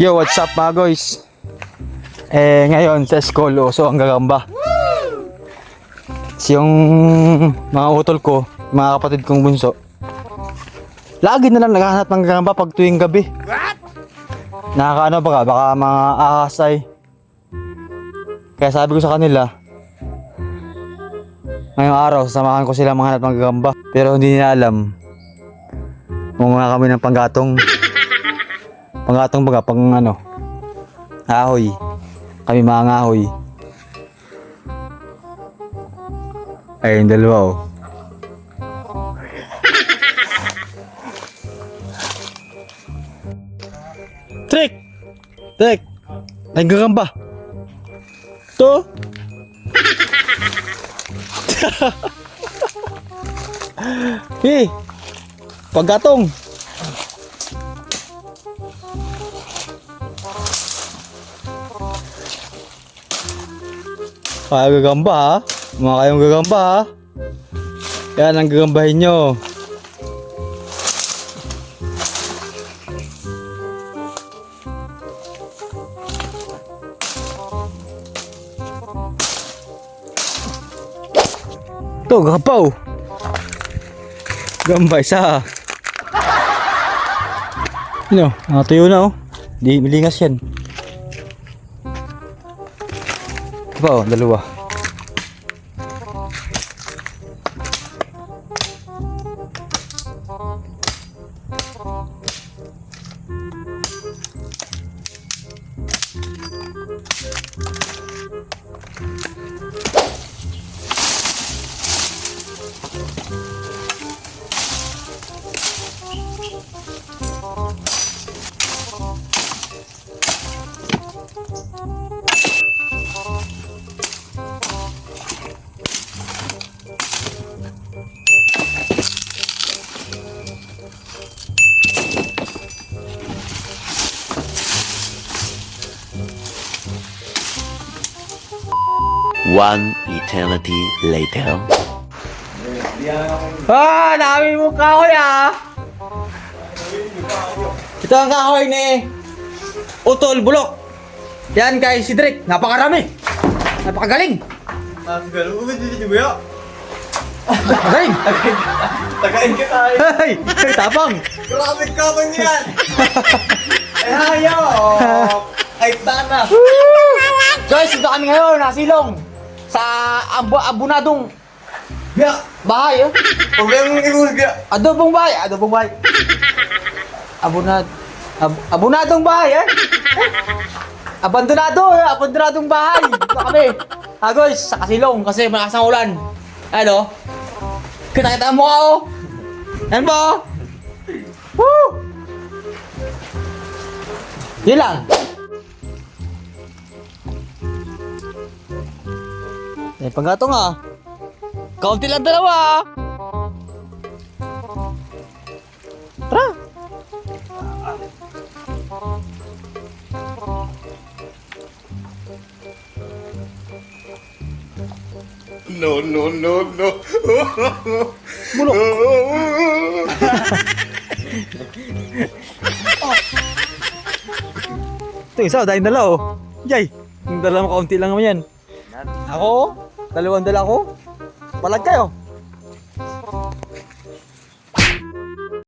Yo, what's up mga guys? Ngayon sa school, uso ang gagamba. Yung mga utol ko, mga kapatid kong bunso, lagi na lang naghahanap ng gagamba pag tuwing gabi. Nakakaano baka mga ahasay. Kaya sabi ko sa kanila, ngayong araw, sasamahan ko sila maghanap ng gagamba. Pero hindi nila alam, mga kami ng panggatong. Panggatong baga, pang ano, ahoy. Kami mga ngahoy. Ay, yung dalawa oh. Trek! Trek! Ay, gagamba. To? Eh, paggatong. Kaya gagamba ha. Mga kayong gagamba ha. Yan ang gagambahin nyo. Ito, gapaw. Gamba isa. Ano, nakatuyo na oh. Di milingas yan. Gapaw, dalawa. One eternity later. Ah, dami mo kahoy ah. Ito ang kahoy ni Utol Bulok. Yan kay Cedric, napakarami. Napakagaling. Magaling. Tagain kita eh. Hey, hey, tapang. Grabe ka ba niyan? Ay hayo. Ay tana. Guys, ito kami ngayon, nasilong sa abunadong Biya. bahay. Problema ng igus biya. Adobong bahay. Abunadong bahay. Abandonadong bahay. Ito kami. Guys, sa kasilong kasi malakas ang ulan. Ano? Kita mo ako. Yan po. Woo! Yun lang. Paggatong ah. Kaunti lang dalawa ah. Tara. No. Bulok. Ito isa, dahil dala oh. Jay, yung dala mo kaunti lang naman yan. Ako, dalawang dala ko. Palag kayo.